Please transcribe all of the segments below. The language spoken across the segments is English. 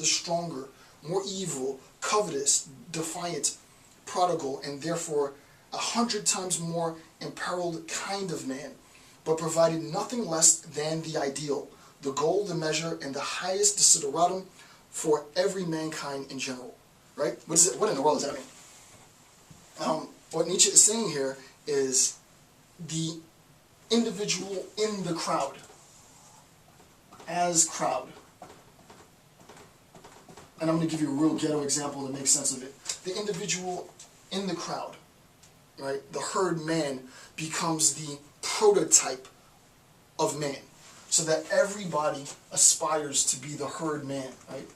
the stronger, more evil, covetous, defiant, prodigal, and therefore 100 times more imperiled kind of man, but provided nothing less than the ideal, the goal, the measure, and the highest desideratum for every mankind in general. Right? What in the world does that mean? What Nietzsche is saying here is the individual in the crowd, as crowd. And I'm going to give you a real ghetto example to make sense of it. The individual in the crowd, right? The herd man becomes the prototype of man, so that everybody aspires to be the herd man, right?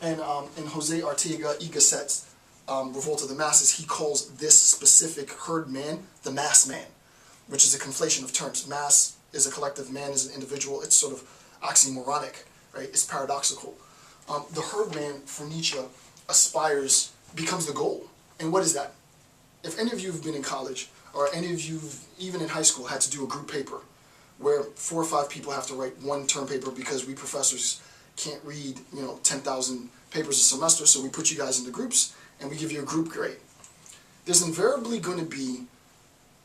And in Jose Ortega y Gasset's Revolt of the Masses, he calls this specific herd man the mass man, which is a conflation of terms. Mass is a collective, man is an individual. It's sort of oxymoronic, right? It's paradoxical. The herd man for Nietzsche becomes the goal. And what is that? If any of you have been in college, or any of you even in high school had to do a group paper, where 4 or 5 people have to write one term paper because we professors can't read, 10,000 papers a semester, so we put you guys into groups and we give you a group grade. There's invariably going to be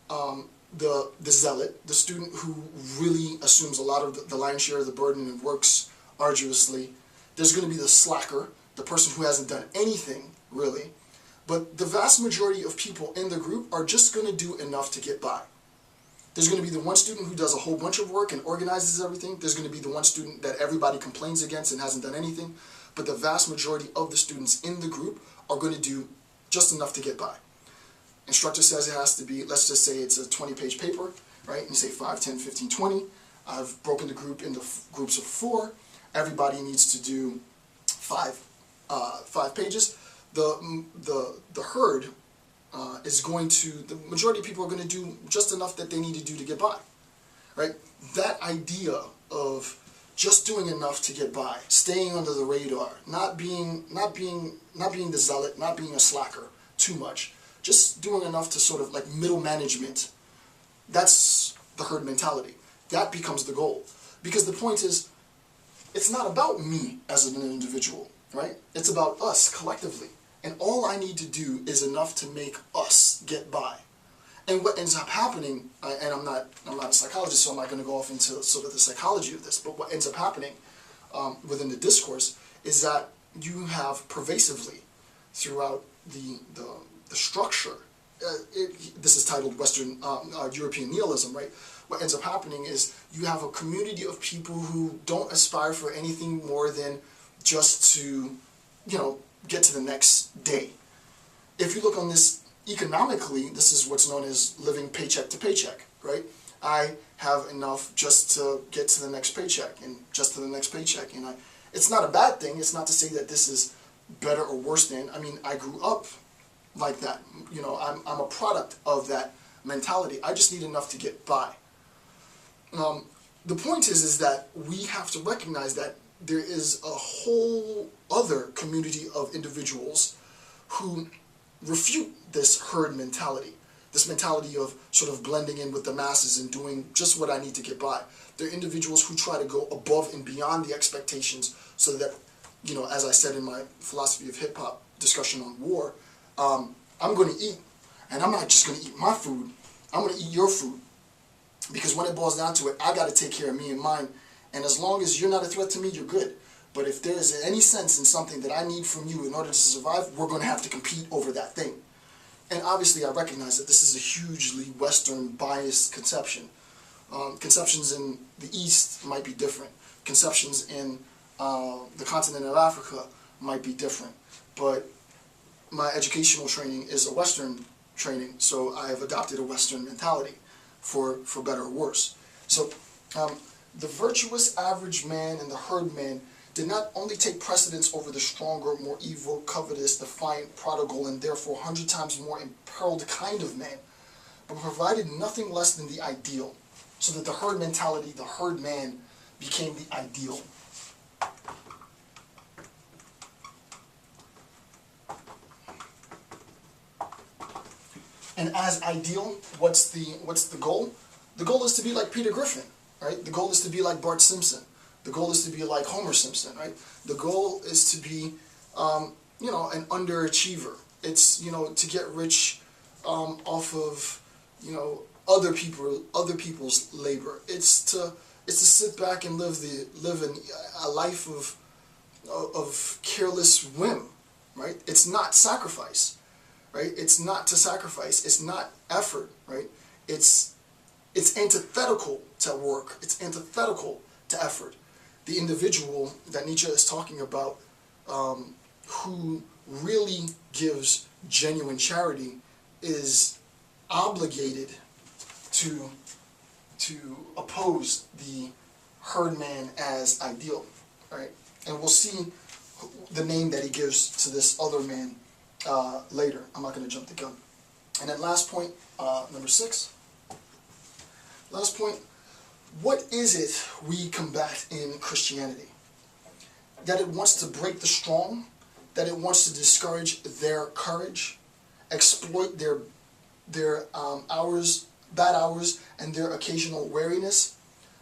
the zealot, the student who really assumes a lot of the lion's share of the burden and works arduously. There's going to be the slacker, the person who hasn't done anything, really. But the vast majority of people in the group are just going to do enough to get by. There's going to be the one student who does a whole bunch of work and organizes everything. There's going to be the one student that everybody complains against and hasn't done anything. But the vast majority of the students in the group are going to do just enough to get by. Instructor says it has to be, let's just say it's a 20-page paper, right? And you say 5, 10, 15, 20. I've broken the group into groups of 4. Everybody needs to do 5 pages. The herd the majority of people are going to do just enough that they need to do to get by, right? That idea of just doing enough to get by, staying under the radar, not being the zealot, not being a slacker too much, just doing enough to sort of like middle management. That's the herd mentality. That becomes the goal, because the point is, it's not about me as an individual, right? It's about us collectively. And all I need to do is enough to make us get by. And what ends up happening, and I'm not a psychologist, so I'm not going to go off into sort of the psychology of this, but what ends up happening within the discourse is that you have pervasively throughout the structure, this is titled Western European nihilism, right? What ends up happening is you have a community of people who don't aspire for anything more than just to, get to the next day. If you look on this economically, this is what's known as living paycheck to paycheck, right? I have enough just to get to the next paycheck and just to the next paycheck. And it's not a bad thing. It's not to say that this is better or worse than. I mean, I grew up like that. I'm a product of that mentality. I just need enough to get by. The point is that we have to recognize that there is a whole other community of individuals who refute this herd mentality, this mentality of sort of blending in with the masses and doing just what I need to get by. There are individuals who try to go above and beyond the expectations so that, as I said in my philosophy of hip-hop discussion on war, I'm going to eat, and I'm not just going to eat my food, I'm going to eat your food. Because when it boils down to it, I got to take care of me and mine. And as long as you're not a threat to me, you're good. But if there is any sense in something that I need from you in order to survive, we're going to have to compete over that thing. And obviously I recognize that this is a hugely Western biased conception. Conceptions in the East might be different. Conceptions in the continent of Africa might be different. But my educational training is a Western training, so I have adopted a Western mentality, for better or worse. So the virtuous average man and the herd man did not only take precedence over the stronger, more evil, covetous, defiant, prodigal, and therefore 100 times more imperiled kind of man, but provided nothing less than the ideal, so that the herd mentality, the herd man, became the ideal. And as ideal, what's the goal? The goal is to be like Peter Griffin, right? The goal is to be like Bart Simpson. The goal is to be like Homer Simpson, right? The goal is to be, an underachiever. It's, to get rich off of, other people's labor. It's to sit back and live a life of careless whim, right? It's not sacrifice, right? It's not to sacrifice. It's not effort, right? It's antithetical to work. It's antithetical to effort. The individual that Nietzsche is talking about, who really gives genuine charity, is obligated to oppose the herdman as ideal, right? And we'll see the name that he gives to this other man later. I'm not going to jump the gun. And then last point, number 6. Last point, what is it we combat in Christianity? That it wants to break the strong, that it wants to discourage their courage, exploit their bad hours, and their occasional weariness,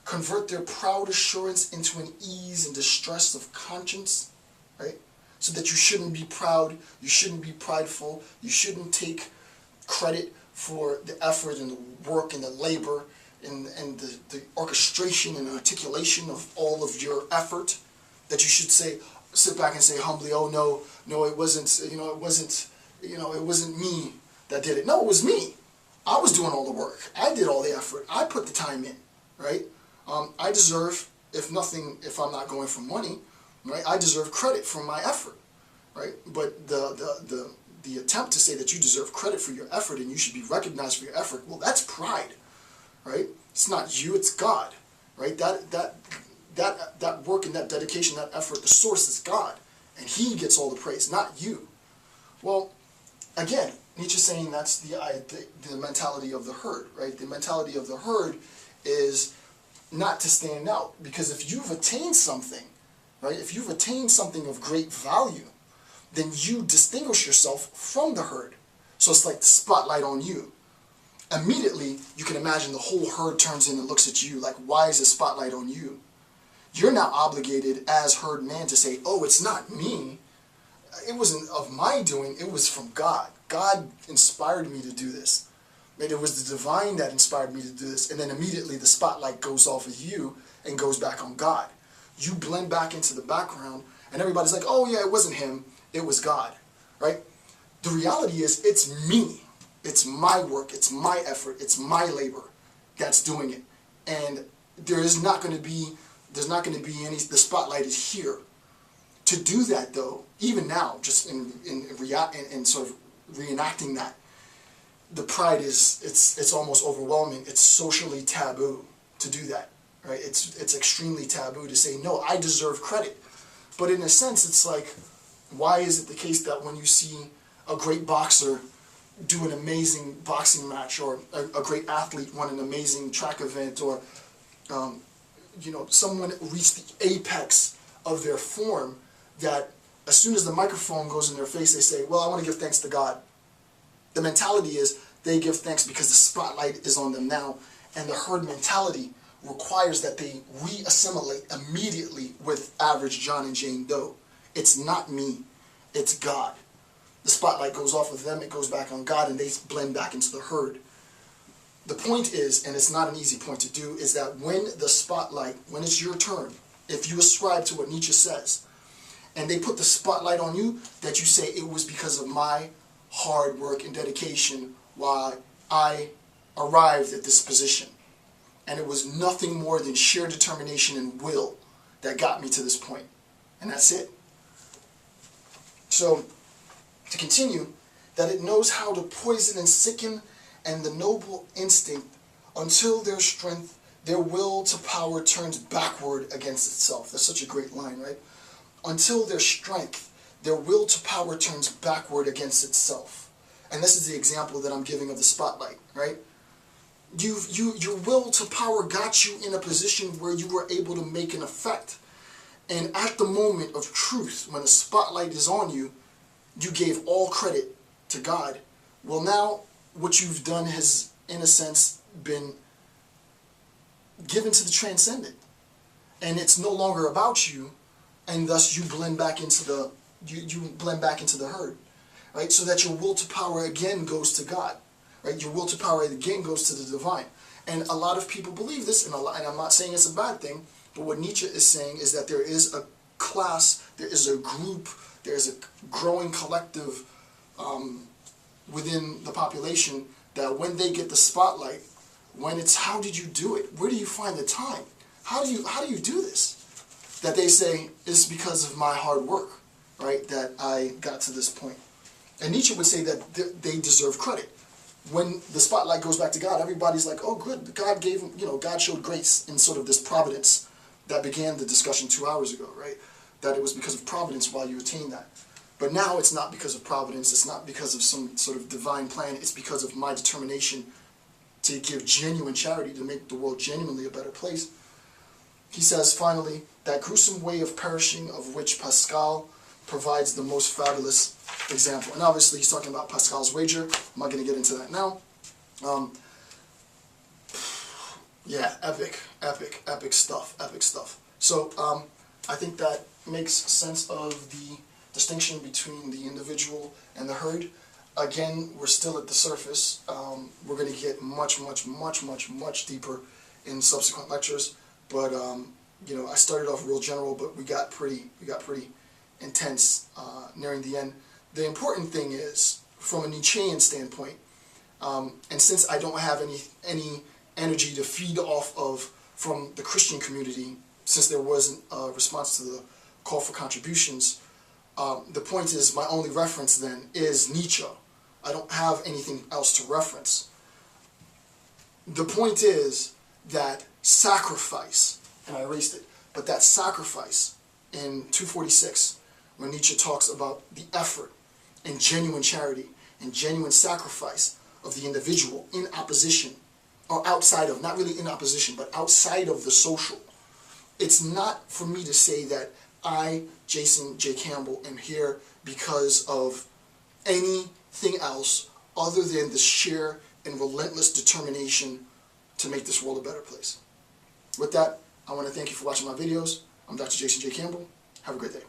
convert their proud assurance into an ease and distress of conscience, right? So that you shouldn't be proud, you shouldn't be prideful, you shouldn't take credit for the effort and the work and the labor and the orchestration and articulation of all of your effort, that you should sit back and say humbly, oh no, it wasn't me that did it. No, it was me. I was doing all the work. I did all the effort. I put the time in, right? I deserve, if I'm not going for money, right? I deserve credit for my effort, right? But the attempt to say that you deserve credit for your effort and you should be recognized for your effort, well, that's pride, right? It's not you, it's God, right? That work and that dedication, that effort, the source is God, and He gets all the praise, not you. Well, again, Nietzsche's saying that's the mentality of the herd, right? The mentality of the herd is not to stand out, because if you've attained something, right? If you've attained something of great value, then you distinguish yourself from the herd. So it's like the spotlight on you. Immediately, you can imagine the whole herd turns in and looks at you like, why is the spotlight on you? You're now obligated as herd man to say, oh, it's not me. It wasn't of my doing, it was from God. God inspired me to do this. Right? It was the divine that inspired me to do this. And then immediately the spotlight goes off of you and goes back on God. You blend back into the background and everybody's like, oh yeah, it wasn't him, it was God. Right? The reality is, it's me. It's my work, it's my effort, it's my labor that's doing it. And there's not going to be any, the spotlight is here. To do that though, even now, just in sort of reenacting that, the pride it's almost overwhelming. It's socially taboo to do that, right? It's extremely taboo to say, no, I deserve credit. But in a sense, it's like, why is it the case that when you see a great boxer do an amazing boxing match, or a great athlete run an amazing track event, or someone reach the apex of their form, that as soon as the microphone goes in their face, they say, well, I want to give thanks to God. The mentality is they give thanks because the spotlight is on them now, and the herd mentality requires that they re-assimilate immediately with average John and Jane Doe. It's not me, it's God. The spotlight goes off of them, it goes back on God, and they blend back into the herd. The point is, and it's not an easy point to do, is that when the spotlight, when it's your turn, if you ascribe to what Nietzsche says, and they put the spotlight on you, that you say it was because of my hard work and dedication why I arrived at this position. And it was nothing more than sheer determination and will that got me to this point. And that's it. So, to continue, that it knows how to poison and sicken and the noble instinct until their strength, their will to power turns backward against itself. That's such a great line, right? Until their strength, their will to power turns backward against itself. And this is the example that I'm giving of the spotlight, right? Your will to power got you in a position where you were able to make an effect. And at the moment of truth, when the spotlight is on you, you gave all credit to God. Well, now what you've done has, in a sense, been given to the transcendent. and it's no longer about you, and thus you blend back into the you blend back into the herd, right? So that your will to power again goes to God, right? Your will to power again goes to the divine. And a lot of people believe this, and I'm not saying it's a bad thing, but what Nietzsche is saying is that there is a class, there is a group, there is a growing collective within the population that when they get the spotlight, when it's how did you do it? Where do you find the time? How do you do this? That they say it's because of my hard work, right? That I got to this point. And Nietzsche would say that they deserve credit. When the spotlight goes back to God, everybody's like, oh good, God gave him, God showed grace in sort of this providence that began the discussion 2 hours ago, right? That it was because of providence why you attained that. But now it's not because of providence, it's not because of some sort of divine plan, it's because of my determination to give genuine charity, to make the world genuinely a better place. He says, finally, that gruesome way of perishing of which Pascal provides the most fabulous example. And obviously he's talking about Pascal's wager. I'm not going to get into that now. Yeah, epic stuff. So I think that makes sense of the distinction between the individual and the herd. Again, we're still at the surface. We're going to get much deeper in subsequent lectures. But I started off real general, but we got pretty intense nearing the end. The important thing is, from a Nietzschean standpoint, and since I don't have any energy to feed off of from the Christian community, since there wasn't a response to the call for contributions, the point is my only reference then is Nietzsche. I don't have anything else to reference. The point is that sacrifice, and I erased it, but that sacrifice in 246, when Nietzsche talks about the effort and genuine charity and genuine sacrifice of the individual in opposition, or outside of, not really in opposition, but outside of the social. It's not for me to say that I, Jason J. Campbell, am here because of anything else other than the sheer and relentless determination to make this world a better place. With that, I want to thank you for watching my videos. I'm Dr. Jason J. Campbell. Have a great day.